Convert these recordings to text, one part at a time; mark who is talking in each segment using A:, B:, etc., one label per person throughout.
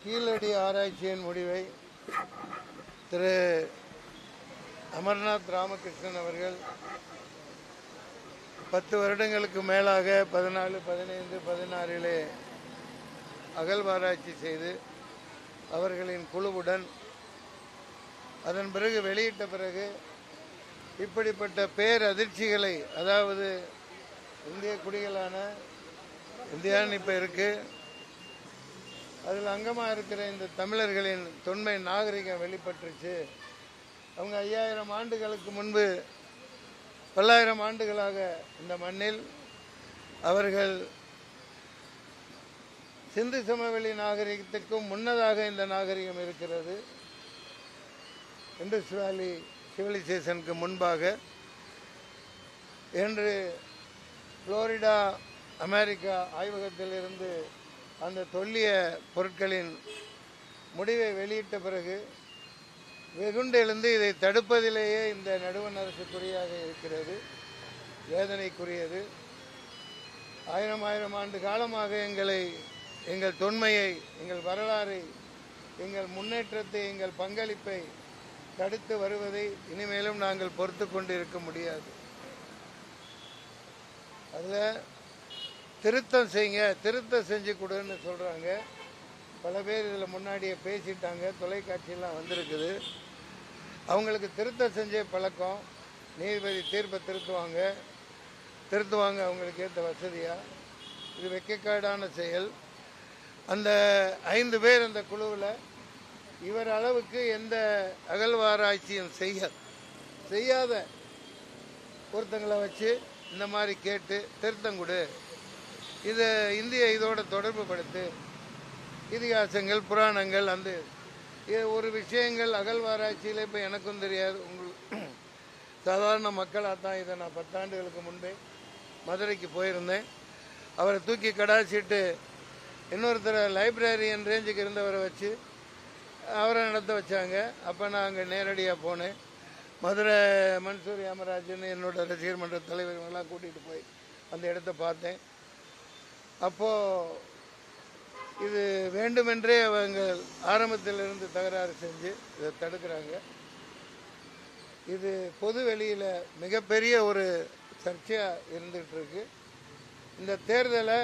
A: கீழடி ஆராய்ச்சியின் முடிவை திரு அமர்நாத் ராமகிருஷ்ணன் அவர்கள் 10 வருடங்களுக்கு மேலாக 14, 15, 16 அகழ்வாராய்ச்சி செய்து அவர்களின் குழுவுடன் அதன் பிறகு வெளியிட்ட பிறகு இப்படிப்பட்ட பேரதிர்ச்சிகளை, அதாவது இந்திய குடிகளான இந்தியான்னு இப்போ இருக்கு, அதில் அங்கமாக இருக்கிற இந்த தமிழர்களின் தொன்மை நாகரிகம் வெளிப்பட்டுருச்சு. அவங்க 5000 ஆண்டுகளுக்கு முன்பு பல்லாயிரம் ஆண்டுகளாக இந்த மண்ணில் அவர்கள் சிந்து சமவெளி நாகரிகத்துக்கும் முன்னதாக இந்த நாகரிகம் இருக்கிறது. இண்டஸ் வேலி சிவிலைசேஷனுக்கு முன்பாக என்று புளோரிடா அமெரிக்கா ஆய்வகத்திலிருந்து அந்த தொல்லிய பொருட்களின் முடிவை வெளியிட்ட பிறகு வெகுண்டு எழுந்து இதை தடுப்பதிலேயே இந்த நடுவண் அரசு குறியாக இருக்கிறது. வேதனைக்குரியது. 1000 ஆண்டு காலமாக எங்கள் தொன்மையை, எங்கள் வரலாறை, எங்கள் முன்னேற்றத்தை, எங்கள் பங்களிப்பை தடுத்து வருவதை இனிமேலும் நாங்கள் பொறுத்து கொண்டு இருக்க முடியாது. அதில் திருத்தம் செய்யுங்க, திருத்தம் செஞ்சு கொடுன்னு சொல்கிறாங்க. பல பேர் இதில் முன்னாடியே பேசிட்டாங்க, தொலைக்காட்சியெல்லாம் வந்திருக்குது. அவங்களுக்கு திருத்தம் செஞ்சே பழக்கம். நீதிபதி தீர்ப்பை திருத்துவாங்க அவங்களுக்கு ஏற்ற வசதியாக. இது வெட்கக்கேடான செயல். அந்த 5 பேர் அந்த குழுவில் இவர் அளவுக்கு எந்த அகழ்வாராய்ச்சியும் செய்யாத ஒருத்தங்களை வச்சு இந்த மாதிரி கேட்டு திருத்தம் கொடு, இதை இதோட தொடர்பு படுத்து, இதிகாசங்கள், புராணங்கள், அந்த ஒரு விஷயங்கள் அகழ்வாராய்ச்சியில் இப்போ எனக்கும் தெரியாது. சாதாரண மக்களாக தான் இதை நான் 10 ஆண்டுகளுக்கு முன்பே மதுரைக்கு போயிருந்தேன். அவரை தூக்கி கடாச்சிட்டு இன்னொருத்தரை லைப்ரரியன் ரேஞ்சுக்கு இருந்தவரை வச்சு அவரை நடத்த வச்சாங்க. அப்போ நான் அங்கே நேரடியாக போனேன். மதுரை மன்சூர் யாமராஜன் என்னோட ரசிகர் மன்ற தலைவர்களெலாம் கூட்டிகிட்டு போய் அந்த இடத்த பார்த்தேன். அப்போது இது வேண்டுமென்றே அவங்க ஆரம்பத்திலிருந்து தகராறு செஞ்சு இதை தடுக்கிறாங்க. இது பொது வெளியில் மிகப்பெரிய ஒரு சர்ச்சையாக இருந்துகிட்ருக்கு. இந்த தேர்தலை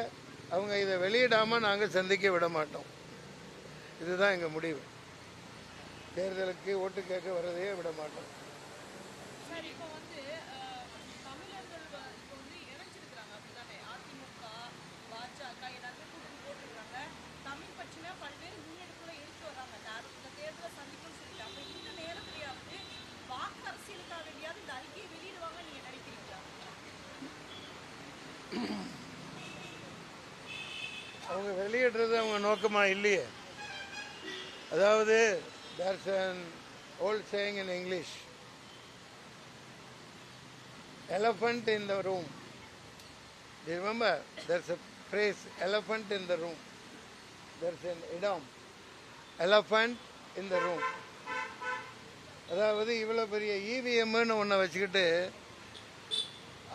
A: அவங்க இதை வெளியிடாமல் நாங்கள் சந்திக்க விட மாட்டோம். இதுதான் எங்கள் முடிவு. தேர்தலுக்கு ஓட்டு கேட்க வரதையே விட மாட்டோம். அவங்க வெளியிடுறது அவங்க நோக்கமாக இல்லையே. அதாவது there's an old saying in English, elephant in the room. Do you remember? There's a phrase, elephant in the room. There's an idiom, elephant in the room. அதாவது இவ்வளோ பெரிய இவிஎம்னு ஒன்றை வச்சுக்கிட்டு,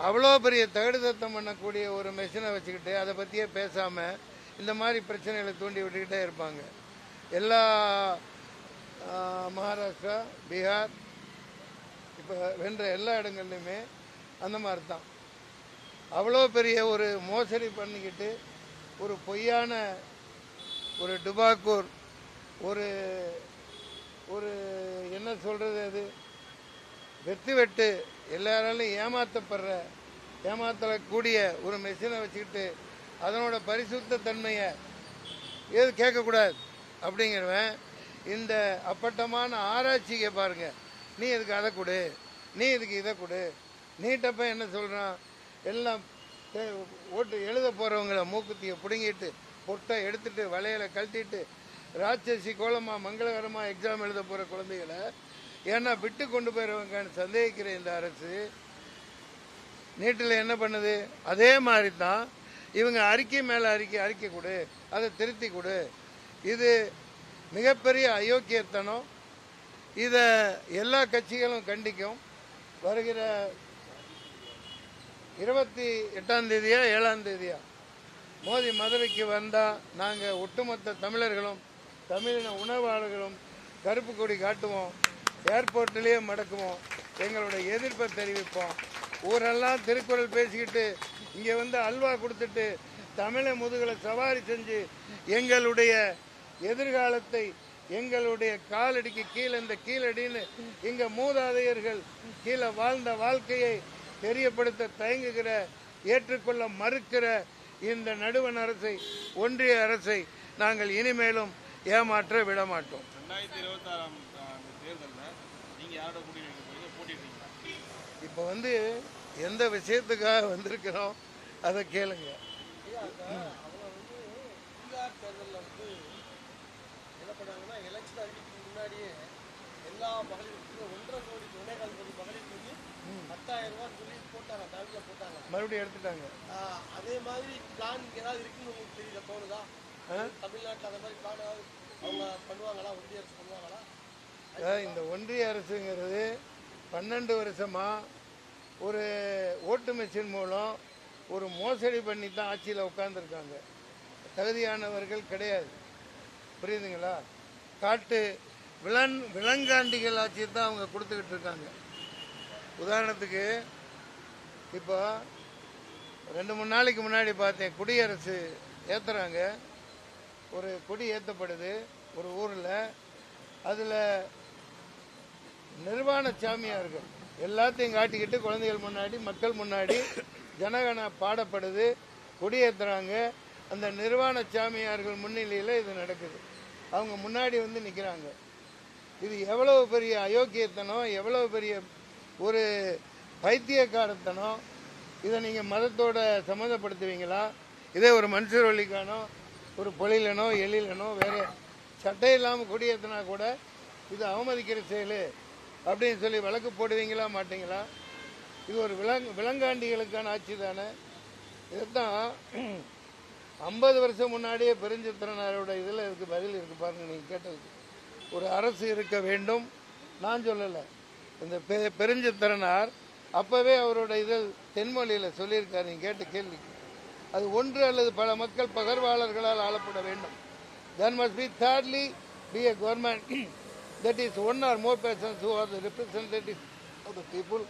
A: அவ்வளோ பெரிய தகுடுதத்தம் பண்ணக்கூடிய ஒரு மெஷினை வச்சுக்கிட்டு அதை பற்றியே பேசாமல் இந்த மாதிரி பிரச்சனைகளை தூண்டி விட்டுக்கிட்டே இருப்பாங்க. எல்லா மகாராஷ்டிரா, பீகார், இப்போ வென்ற எல்லா இடங்கள்லையுமே அந்த மாதிரி தான். அவ்வளோ பெரிய ஒரு மோசடி பண்ணிக்கிட்டு ஒரு பொய்யான ஒரு டுபாக்கூர், ஒரு ஒரு என்ன சொல்கிறது, அது வெட்டு எல்லாராலையும் ஏமாற்றக்கூடிய ஒரு மெஷினை வச்சுக்கிட்டு அதனோட பரிசுத்த தன்மையை ஏது கேட்கக்கூடாது அப்படிங்கிறவன் இந்த அப்பட்டமான ஆராய்ச்சியை பாருங்க. நீ இதுக்கு அதை கொடு, நீ இதுக்கு இதை கொடு. நீட்டப்ப என்ன சொல்கிறான், எல்லாம் ஓட்டு எழுத போகிறவங்கள மூக்குத்தியை பிடுங்கிட்டு பொட்டை எடுத்துட்டு வளையலை கழட்டிட்டு ராட்சசி கோலமாக மங்களகரமாக எக்ஸாம் எழுத போகிற குழந்தைகளை ஏன்னா விட்டு கொண்டு போயிடுவாங்கன்னு சந்தேகிக்கிற இந்த அரசு நீட்டில் என்ன பண்ணுது? அதே மாதிரி தான் இவங்க அறிக்கை மேலே அறிக்கை கொடு, அதை திருத்தி கொடு. இது மிகப்பெரிய அயோக்கியத்தனம். இதை எல்லா கட்சிகளும் கண்டிக்கும். வருகிற 28ஆம் தேதியா 7ஆம் தேதியா மோடி மதுரைக்கு வந்தால் நாங்கள் ஒட்டுமொத்த தமிழர்களும் தமிழின உணவாளர்களும் கருப்பு கொடி காட்டுவோம், ஏர்போர்ட்லேயே மடக்குவோம், எங்களுடைய எதிர்ப்பை தெரிவிப்போம். ஊரெல்லாம் திருக்குறள் பேசிக்கிட்டு இங்கே வந்து அல்வா கொடுத்துட்டு தமிழை முதுகலை சவாரி செஞ்சு எங்களுடைய எதிர்காலத்தை எங்களுடைய காலடிக்கு கீழே இந்த கீழடின்னு இங்கே மூதாதையர்கள் கீழே வாழ்ந்த வாழ்க்கையை தெரியப்படுத்த தயங்குகிற ஏற்றுக்கொள்ள மறுக்கிற இந்த நடுவண் அரசை ஒன்றிய அரசை நாங்கள் இனிமேலும் ஏமாற்ற விட மாட்டோம்.
B: 2026 தேர்தலில் நீங்கள் யாரோட போட்டிடுறீங்களா?
A: இப்போ வந்து எந்த விஷயத்துக்காக வந்திருக்கிறோம் அதை கேளுங்க.
C: தேர்தலில் வந்து என்ன பண்ணாங்கன்னா எலெக்ஷன் அறிவிக்கு முன்னாடியே எல்லா மகளிருக்கும் 1.5 கோடி 1.25 கோடி மகளிருக்கு 10,000 ரூபான்னு சொல்லி போட்டாங்க, பேங்க்ல போட்டாங்க,
A: மறுபடியும் எடுத்துட்டாங்க.
C: அதே மாதிரி பிளான் ஏதாவது இருக்குன்னு உங்களுக்கு தெரியல, தோணுதா? தமிழ்நாட்டில் அந்த மாதிரி பிளான் ஏதாவது அவங்க பண்ணுவாங்களா? ஒன்றிய அரசு பண்ணுவாங்களா?
A: இந்த ஒன்றிய அரசுங்கிறது 12 வருஷமா ஒரு ஓட்டு மிஷின் மூலம் ஒரு மோசடி பண்ணி தான் ஆட்சியில் உட்கார்ந்துருக்காங்க. தகுதியானவர்கள் கிடையாது, புரியுதுங்களா? காட்டு விலங்காண்டிகள் ஆட்சியை தான் அவங்க கொடுத்துக்கிட்டு இருக்காங்க. உதாரணத்துக்கு இப்போ 2-3 நாளைக்கு முன்னாடி பார்த்தேன், குடியரசு ஏற்றுறாங்க, ஒரு கொடி ஏற்றப்படுது ஒரு ஊரில். அதில் நிர்வாண சாமியார்கள் எல்லாத்தையும் காட்டிக்கிட்டு குழந்தைகள் முன்னாடி மக்கள் முன்னாடி ஜனகண பாடப்படுது, கொடியேற்றுறாங்க. அந்த நிர்வாண சாமியார்கள் முன்னிலையில் இது நடக்குது. அவங்க முன்னாடி வந்து நிற்கிறாங்க. இது எவ்வளவு பெரிய அயோக்கியத்தனம், எவ்வளவு பெரிய ஒரு பைத்தியக்காரத்தனம். இதை நீங்கள் மதத்தோட சம்மந்தப்படுத்துவீங்களா? இதே ஒரு மனுஷர் வழிக்கானோ ஒரு பொழிலனோ எழிலனோ வேறு சட்டை இல்லாமல் கொடியேற்றினா கூட இது அவமதிக்கிற செயல் அப்படின்னு சொல்லி வழக்கு போடுவீங்களா மாட்டீங்களா? இது ஒரு விலங்காண்டிகளுக்கான ஆட்சி தானே. இதுதான் 50 வருஷம் முன்னாடியே பெருஞ்சித்திரனாரோட இதில் இருக்குது, பதில் இருக்குது பாருங்கள். நீங்கள் கேட்டதுக்கு ஒரு அரசு இருக்க வேண்டும் நான் சொல்லலை. இந்த பெருஞ்சித்திரனார் அப்போவே அவரோட இதில் தென்மொழியில் சொல்லியிருக்காரு. நீங்கள் கேட்ட கேள்விக்கு அது ஒன்று அல்லது பல மக்கள் பகர்வாளர்களால் ஆளப்பட வேண்டும். There must be thirdly be a government that is one or more persons who are the representatives of the people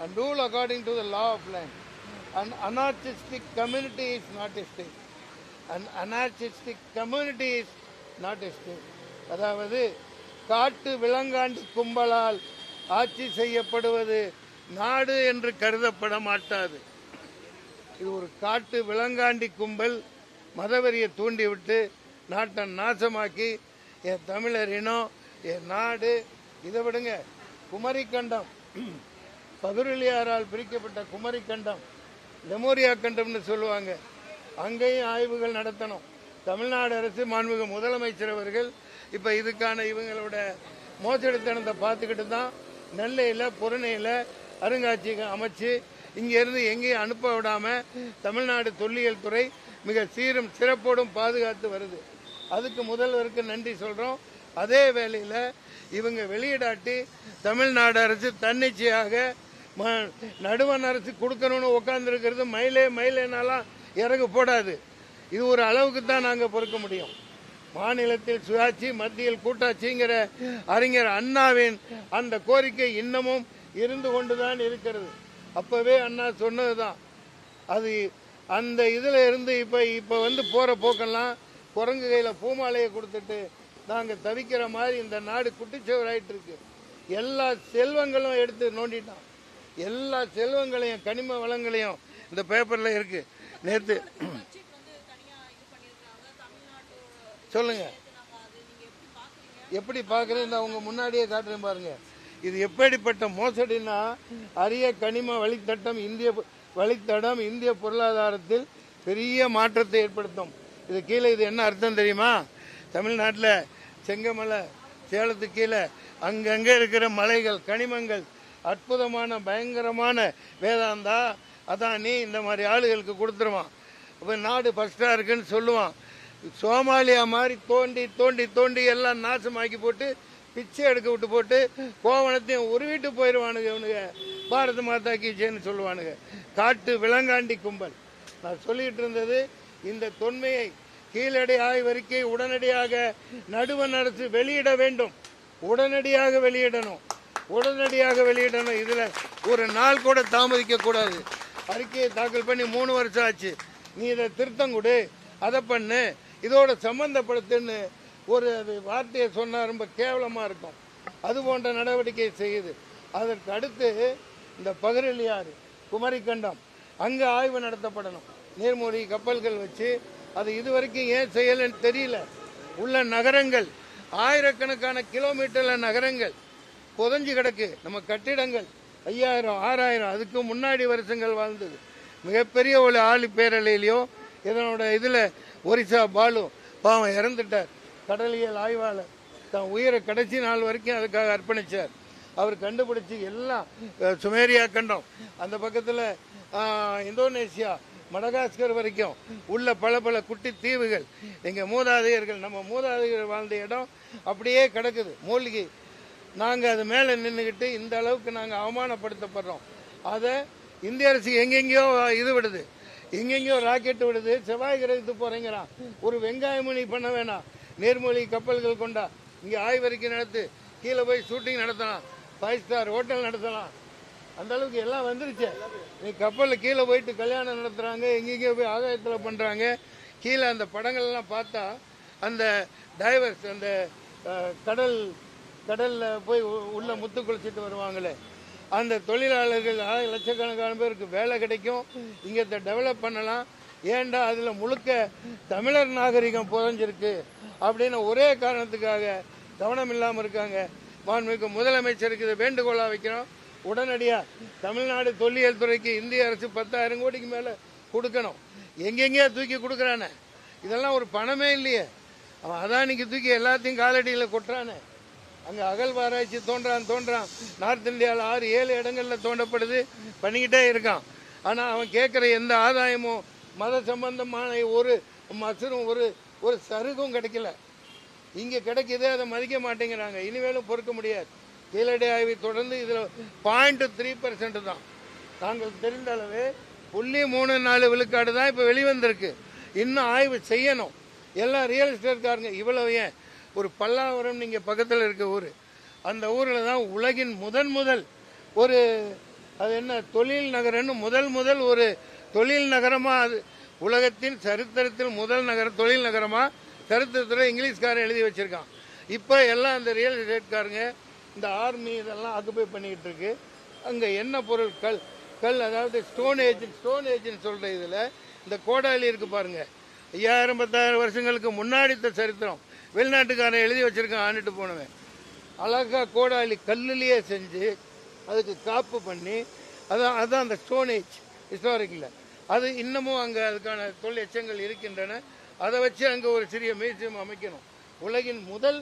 A: and rule according to the law of land. An anarchistic community is not a state. An anarchistic community is not a state. அதாவது காட்டு விலங்காண்டி கும்பலால் ஆட்சி செய்யப்படுவது நாடு என்று கருதப்பட மாட்டாது. இது ஒரு காட்டு விலங்காண்டி கும்பல் மதவெறியை தூண்டிவிட்டு நாட்டை நாசமாக்கி என் தமிழர் இனம் என் நாடு. இதை விடுங்க, குமரிக்கண்டம் பதுரிலியாரால் பிரிக்கப்பட்ட குமரிக்கண்டம் லெமோரியா கண்டம்னு சொல்லுவாங்க. அங்கேயும் ஆய்வுகள் நடத்தணும். தமிழ்நாடு அரசு மாண்புமிகு முதலமைச்சர் அவர்கள் இப்போ இதுக்கான இவங்களோட மோசடித்தனத்தை பார்த்துக்கிட்டு தான் நெல்லையில் புறணையில் அருங்காட்சியகம் அமைச்சு இங்கேருந்து எங்கேயும் அனுப்ப விடாமல் தமிழ்நாடு தொல்லியல் துறை மிக சீரும் சிறப்போடும் பாதுகாத்து வருது. அதுக்கு முதல்வருக்கு நன்றி சொல்கிறோம். அதே வேளையில் இவங்க வெளியிடாட்டி தமிழ்நாடு அரசு தன்னிச்சையாக நடுவண் அரசு கொடுக்கணும்னு உட்காந்துருக்கிறது மயிலேனாலாம் இறகு போடாது. இது ஒரு அளவுக்கு தான் நாங்கள் பொறுக்க முடியும். மாநிலத்தில் சுயாட்சி மத்தியில் கூட்டாட்சிங்கிற அறிஞர் அண்ணாவின் அந்த கோரிக்கை இன்னமும் இருந்து கொண்டுதான் இருக்கிறது. அப்பவே அண்ணா சொன்னது தான். அது அந்த இதில் இருந்து இப்போ வந்து போகிற போக்கெல்லாம் குரங்கு கையில் பூமாலையை கொடுத்துட்டு நாங்கள் தவிக்கிற மாதிரி இந்த நாடு குட்டிச்சவராயிட்டு இருக்கு. எல்லா செல்வங்களும் எடுத்து நோண்டிட்டான். எல்லா செல்வங்களையும் கனிம வளங்களையும் இந்த பேப்பரில் இருக்கு. நேற்று சொல்லுங்க, எப்படி பார்க்குறேன் அவங்க முன்னாடியே காட்டுறேன் பாருங்க. இது எப்படிப்பட்ட மோசடினா அரிய கனிம வழித்தடம் இந்திய பொருளாதாரத்தில் பெரிய மாற்றத்தை ஏற்படுத்தும். இது கீழே இது என்ன அர்த்தம் தெரியுமா? தமிழ்நாட்டில் செங்கமலை சேலத்துக்கு கீழே அங்கங்கே இருக்கிற மலைகள் கனிமங்கள் அற்புதமான பயங்கரமான வேதாந்தா அதானி இந்த மாதிரி ஆளுகளுக்கு கொடுத்துருவான். இப்போ நாடு ஃபஸ்ட்டாக இருக்குன்னு சொல்லுவான். சோமாலியா மாதிரி தோண்டி தோண்டி தோண்டி எல்லாம் நாசமாக்கி போட்டு பிச்சை எடுக்க விட்டு போட்டு கோவணத்தையும் உருவிட்டு போயிடுவானுங்க. இவனுங்க பாரத மாதா கீச்சேன்னு சொல்லுவானுங்க. காட்டு விலங்காண்டி கும்பல். நான் சொல்லிட்டு இருந்தது இந்த தொன்மையை கீழடி ஆய்வறிக்கை உடனடியாக நடுவண் அரசு வெளியிட வேண்டும். உடனடியாக வெளியிடணும். இதுல ஒரு நாள் கூட தாமதிக்க கூடாது. அறிக்கையை தாக்கல் பண்ணி 3 வருஷம் ஆச்சு. நீ இதை திருத்தம் கொடு, அதை பண்ணு, இதோட சம்பந்தப்படுத்துன்னு ஒரு வார்த்தையை சொன்னா ரொம்ப கேவலமா இருக்கும். அது போன்ற நடவடிக்கை செய்யுது. அதற்கு அடுத்து இந்த பகரலியாறு, குமரிக்கண்டம் அங்க ஆய்வு நடத்தப்படணும். நீர்மூழ்கி கப்பல்கள் வச்சு அது இதுவரைக்கும் ஏன் செய்யலன்னு தெரியல. உள்ள நகரங்கள் ஆயிரக்கணக்கான கிலோமீட்டர்ல நகரங்கள் புதஞ்சு கிடக்கு. நம்ம கட்டிடங்கள் 5000 6000 அதுக்கு முன்னாடி வருஷங்கள் வாழ்ந்தது. மிகப்பெரிய ஒரு ஆழி பேரலையிலையோ இதனோட இதுல ஒரிசா பாலு பாவம் இறந்துட்டார். கடலியல் ஆய்வாளர் தான் உயிரை கடைசி நாள் வரைக்கும் அதுக்காக அர்ப்பணிச்சார். அவர் கண்டுபிடிச்சி எல்லாம் சுமேரியா கண்டம், அந்த பக்கத்தில் இந்தோனேசியா, மடகாஸ்கர் வரைக்கும் உள்ள பல பல குட்டி தீவுகள் எங்கள் மூதாதையர்கள், நம்ம மூதாதையர்கள் வாழ்ந்த இடம் அப்படியே கிடக்குது மூழ்கி. நாங்கள் அது மேலே நின்றுக்கிட்டு இந்த அளவுக்கு நாங்கள் அவமானப்படுத்தப்படுறோம். அதை இந்திய அரசு எங்கெங்கேயோ இது விடுது, எங்கெங்கேயோ ராக்கெட் விடுது. செவ்வாய் கிரகத்துக்கு போகிறீங்கிறான். ஒரு வெங்காயமணி பண்ண வேணாம். நீர்மூழ்கி கப்பல்கள் கொண்டா இங்கே ஆய்வறிக்கை நடத்து, கீழே போய் ஷூட்டிங் நடத்தலாம், 5 ஸ்டார் ஹோட்டல் நடத்தலாம். அந்த அளவுக்கு எல்லாம் வந்துருச்சு. நீ கப்பலில் கீழே போயிட்டு கல்யாணம் நடத்துகிறாங்க, எங்கெங்கேயோ போய் ஆதாயத்தில் பண்ணுறாங்க. கீழே அந்த படங்கள்லாம் பார்த்தா அந்த டைவர்ஸ், அந்த கடலில் போய் உள்ள முத்து குளிச்சுட்டு வருவாங்களே, அந்த தொழிலாளர்கள் லட்சக்கணக்கான பேருக்கு வேலை கிடைக்கும். இங்கே டெவலப் பண்ணலாம். ஏண்டா அதில் முழுக்க தமிழர் நாகரிகம் புதஞ்சிருக்கு அப்படின்னு ஒரே காரணத்துக்காக கவனம் இல்லாமல் இருக்காங்க. மாண்புமிகு முதலமைச்சருக்கு இதை வேண்டுகோளாக வைக்கிறோம். உடனடியாக தமிழ்நாடு தொல்லியல் துறைக்கு இந்திய அரசு 10,000 கோடிக்கு மேலே கொடுக்கணும். எங்கெங்கேயா தூக்கி கொடுக்குறானே, இதெல்லாம் ஒரு பணமே இல்லையே. அவன் அதானிக்கு தூக்கி எல்லாத்தையும் காலடியில் கொட்டுறானே. அங்கே அகழ்வாராய்ச்சி தோன்றான். நார்த் இந்தியாவில் 6-7 இடங்களில் தோண்டப்படுது, பண்ணிக்கிட்டே இருக்கான். ஆனால் அவன் கேட்குற எந்த ஆதாயமும் மத சம்பந்தமான ஒரு மசரும் ஒரு சருகும் கிடைக்கல. இங்கே கிடைக்குது, அதை மதிக்க மாட்டேங்கிறாங்க. இனிமேலும் பொறுக்க முடியாது. கீழடி ஆய்வை தொடர்ந்து இதில் 0.3% தான். நாங்கள் தெரிந்த அளவு 0.34 விழுக்காடு தான் இப்போ வெளிவந்திருக்கு. இன்னும் ஆய்வு செய்யணும். எல்லா ரியல் எஸ்டேட்காரங்க இவ்வளவு ஏன் ஒரு பல்லாவரம் நீங்கள் பக்கத்தில் இருக்க ஊர், அந்த ஊரில் தான் உலகின் முதல் ஒரு அது என்ன தொழில் நகரம்னு முதல் ஒரு தொழில் நகரமாக, அது உலகத்தின் சரித்திரத்தில் முதல் தொழில் நகரமாக சரித்திரத்தில் இங்கிலீஷ்காரன் எழுதி வச்சிருக்கான். இப்போ எல்லாம் அந்த ரியல் எஸ்டேட்காரங்க இந்த ஆர்மி இதெல்லாம் ஆக்குபை பண்ணிக்கிட்டு இருக்கு. அங்கே என்ன பொருள் கல் அதாவது ஸ்டோன் ஏஜ்னு சொல்கிற இதில் இந்த கோடாலி இருக்குது பாருங்கள். 5000-10,000 வருஷங்களுக்கு முன்னாடி சரித்திரம் வெளிநாட்டுக்காரன் எழுதி வச்சிருக்கான். ஆண்டுட்டு போனவன் அழகா கோடாலி கல்லுலேயே செஞ்சு அதுக்கு காப்பு பண்ணி அதான் அந்த ஸ்டோன் ஏஜ் ஹிஸ்டாரிக்கில். அது இன்னமும் அங்கே அதுக்கான தொழில் எச்சங்கள் இருக்கின்றன. அதை வச்சு அங்கே ஒரு சிறிய மியூசியம் அமைக்கணும். உலகின் முதல்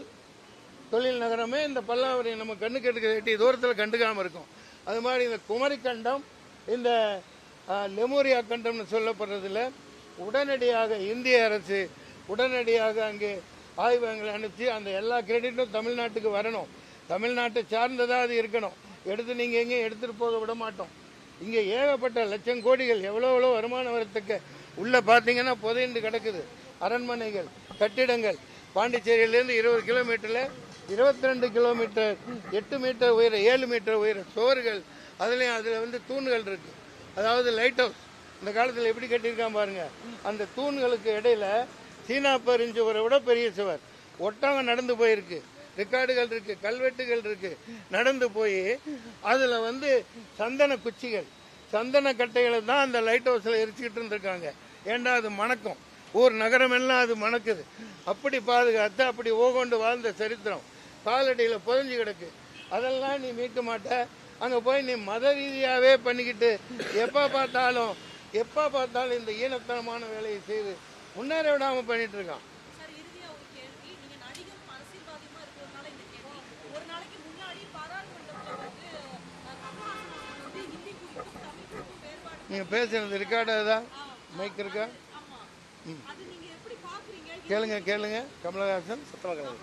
A: தொழில் நகரமே இந்த பல்லாவரி நம்ம கண்ணுக்கு எட்டி தூரத்தில் கண்டுக்காமல் இருக்கும். அது மாதிரி இந்த குமரிக்கண்டம், இந்த லெமூரியா கண்டம்னு சொல்லப்படுறதுல உடனடியாக இந்திய அரசு உடனடியாக அங்கே ஆய்வகங்களை அனுப்பிச்சு அந்த எல்லா கிரெடிட்டும் தமிழ்நாட்டுக்கு வரணும். தமிழ்நாட்டை சார்ந்ததாக அது இருக்கணும். எடுத்து நீங்கள் எங்கேயும் எடுத்துகிட்டு போக விட மாட்டோம். இங்கே ஏகப்பட்ட லட்சம் கோடிகள் எவ்வளோ வருமானம் வரத்துக்கு உள்ளே பார்த்தீங்கன்னா புதைந்து கிடக்குது. அரண்மனைகள், கட்டிடங்கள். பாண்டிச்சேரியிலேருந்து 20 கிலோமீட்டரில் 22 கிலோமீட்டர் 8 மீட்டர் உயர 7 மீட்டர் உயர சுவர்கள். அதில் தூண்கள் இருக்கு. அதாவது லைட் ஹவுஸ் இந்த காலத்தில் எப்படி கட்டியிருக்கான் பாருங்க. அந்த தூண்களுக்கு இடையில சீனா பரிஞ்சுவரை விட பெரிய சுவர். ஒட்டகம் நடந்து போயிருக்கு, ரெக்கார்டுகள் இருக்கு, கல்வெட்டுகள் இருக்கு. நடந்து போய் அதில் சந்தன குச்சிகள், சந்தன கட்டைகளை தான் அந்த லைட் ஹவுஸில் எரிச்சுக்கிட்டு இருந்திருக்காங்க. ஏண்டா அது மணக்கும், ஊர் நகரம் எல்லாம் அது மணக்குது. அப்படி பாதுகாத்து அப்படி ஓகொண்டு வாழ்ந்த சரித்திரம் காலடியில் புதஞ்சு கிடக்கு. அதெல்லாம் நீ மீட்க மாட்ட. அங்கே போய் நீ மத ரீதியாகவே பண்ணிக்கிட்டு எப்போ பார்த்தாலும் இந்த ஈனத்தனமான வேலையை செய்து முன்னேற விடாமல் பண்ணிட்டு இருக்கான். நீங்க பேசுறது ரெக்கார்டாக தான் மைக் இருக்கா? கேளுங்க. கமலஹாசன் சத்தமாக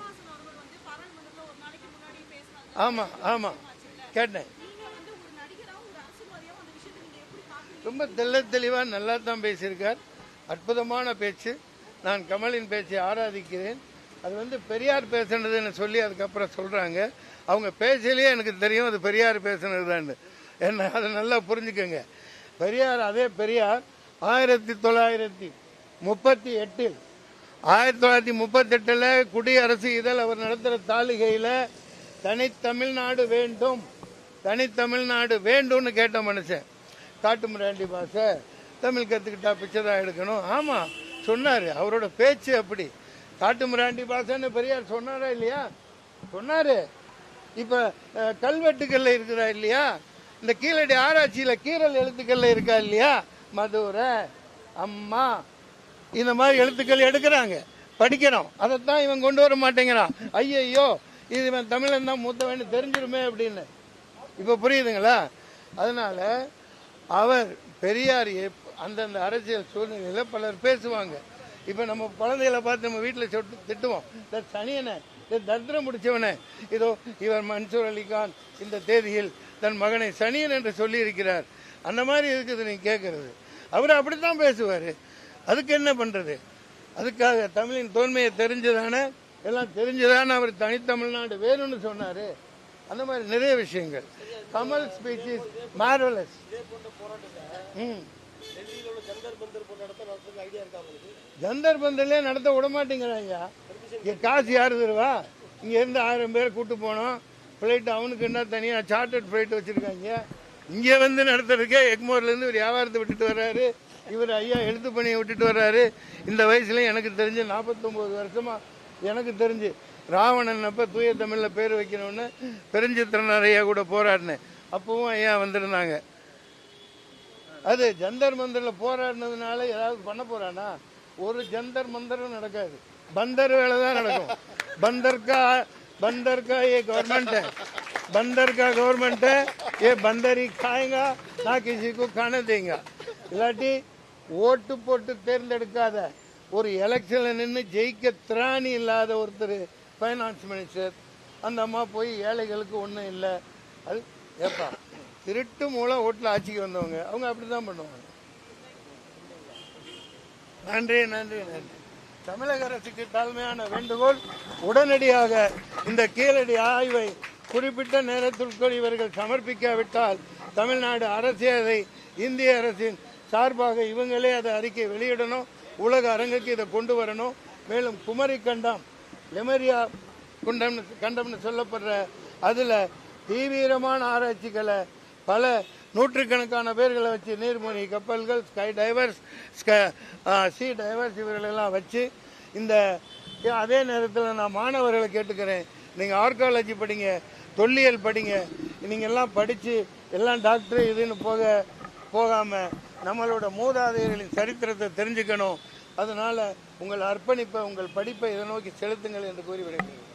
A: ஆமாம் கேட்டேன். ரொம்ப தெளிவாக நல்லா தான் பேசியிருக்கார். அற்புதமான பேச்சு. நான் கமலின் பேச்சை ஆராதிக்கிறேன். அது வந்து பெரியார் பேசுனதுன்னு சொல்லி அதுக்கப்புறம் சொல்கிறாங்க. அவங்க பேச்சிலேயே எனக்கு தெரியும் அது பெரியார் பேசுனது தான். என்ன அதை நல்லா புரிஞ்சுக்கோங்க. பெரியார் அதே பெரியார் 1938 குடியரசு இதழ் அவர் நடத்துகிற தாளிகையில் தனித்தமிழ்நாடு வேண்டும், தனித்தமிழ்நாடு வேண்டும்னு கேட்ட மனுஷன். காட்டுமிராண்டி பாஷை தமிழ் கற்றுக்கிட்டா பிச்சை தான் எடுக்கணும். ஆமாம் சொன்னார், அவரோட பேச்சு அப்படி. காட்டுமிராண்டி பாஷைன்னு பெரியார் சொன்னாரா இல்லையா? சொன்னார். இப்போ கல்வெட்டுக்கல்ல இருக்குதா இல்லையா? இந்த கீழடி ஆராய்ச்சியில் கீரல் எழுத்துக்கள்ல இருக்கா இல்லையா? மதுரை, அம்மா, இந்த மாதிரி எழுத்துக்கள் எடுக்கிறாங்க, படிக்கிறோம். அதைத்தான் இவன் கொண்டு வர மாட்டேங்கிறான். ஐயையோ இது இவன் தமிழன் தான் மூத்தவன்னு தெரிஞ்சிருமே அப்படின்னு. இப்போ புரியுதுங்களா? அதனால அவர் பெரியார் அந்தந்த அரசியல் சூழ்நிலையில் பலர் பேசுவாங்க. இப்போ நம்ம குழந்தைகளை பார்த்து நம்ம வீட்டில் திட்டுவோம், சனியனை, தரித்திரம் முடிச்சவனே, இதோ இவர் மன்சூர் அலிகான் இந்த தேதியில் தன் மகனை சனியன் என்று சொல்லி இருக்கிறார். அந்த மாதிரி இருக்குது நீங்க கேட்கறது. அவர் அப்படித்தான் பேசுவார். அதுக்கு என்ன பண்றது? அதுக்காக தமிழின் தோன்மையை தெரிஞ்சதானே, எல்லாம் தெரிஞ்சதானே அவர் தனித்தமிழ்நாடு வேணும்னு சொன்னாரு. அந்த மாதிரி நிறைய விஷயங்கள். Kamal speech is marvelous. Jantar பந்தர்லேயே நடத்த விட மாட்டேங்கிறாங்க. இங்கே காசு யார் தருவா? இங்கே இருந்து 1000 பேரை கூட்டு போனோம். ஃப்ளைட் அவனுக்கு என்ன தனியாக சார்ட்டர்ட் ஃப்ளைட் வச்சுருக்காங்க. இங்கே வந்து நடத்துறதுக்கே எக்மோர்லேருந்து ஒரு வியாபாரத்தை விட்டுட்டு வர்றாரு. இவர் ஐயா எழுத்து பணியை விட்டுட்டு வர்றாரு. இந்த வயசுல எனக்கு தெரிஞ்சு 49 வருஷமா எனக்கு தெரிஞ்சு ராவணன் அப்போ தூய தமிழில் பேர் வைக்கணும்னு பெருஞ்சித்திரனார் ஐயா கூட போராடினேன். அப்பவும் ஐயா வந்திருந்தாங்க. அது ஜந்தர் மந்தரில் போராடினதுனால ஏதாவது பண்ண போறானா? ஒரு ஜந்தர் மந்தரும் நடக்காது. பந்தர் வேலை தான் நடக்கும். बंदर का ये गवर्नमेंट है, बंदर का गवर्नमेंट है, ये बंदर ही खाएगा ना किसी को खाने देगा. இல்லாட்டி ஓட்டு போட்டு தேர்ந்தெடுக்காத ஒரு எலெக்ஷன்ல நின்று ஜெயிக்க திராணி இல்லாத ஒருத்தர் ஃபைனான்ஸ் மினிஸ்டர். அந்த அம்மா போய் ஏழைகளுக்கு ஒன்றும் இல்லை. அது ஏப்பா திருட்டு மூலம் ஓட்டில் ஆட்சிக்கு வந்தவங்க அவங்க அப்படிதான் பண்ணுவாங்க. நன்றி நன்றி நன்றி. தமிழக அரசுக்கு தாழ்மையான வேண்டுகோள், உடனடியாக இந்த கீழடி ஆய்வை குறிப்பிட்ட நேரத்திற்குள் இவர்கள் சமர்ப்பிக்காவிட்டால் தமிழ்நாடு அரசே அதை இந்திய அரசின் சார்பாக இவங்களே அதை அறிக்கை வெளியிடணும். உலக அரங்குக்கு இதை கொண்டு வரணும். மேலும் குமரி கண்டம், லெமரியா கண்டம்னு சொல்லப்படுற அதில் தீவிரமான ஆராய்ச்சிகளை பல நூற்றுக்கணக்கான பேர்களை வச்சு நீர்மூழ்கி கப்பல்கள், ஸ்கை டைவர்ஸ், சி டைவர்ஸ் இவர்களெல்லாம் வச்சு இந்த அதே நேரத்தில் நான் மாணவர்களை கேட்டுக்கிறேன், நீங்கள் ஆர்காலஜி படிங்க, தொல்லியல் படிங்க. நீங்கள் எல்லாம் படித்து எல்லாம் டாக்டர் இதுன்னு போகாமல் நம்மளோட மூதாதையர்களின் சரித்திரத்தை தெரிஞ்சுக்கணும். அதனால் உங்கள் அர்ப்பணிப்பை, உங்கள் படிப்பை இதை நோக்கி செலுத்துங்கள் என்று கூறி விடைபெறுகிறேன்.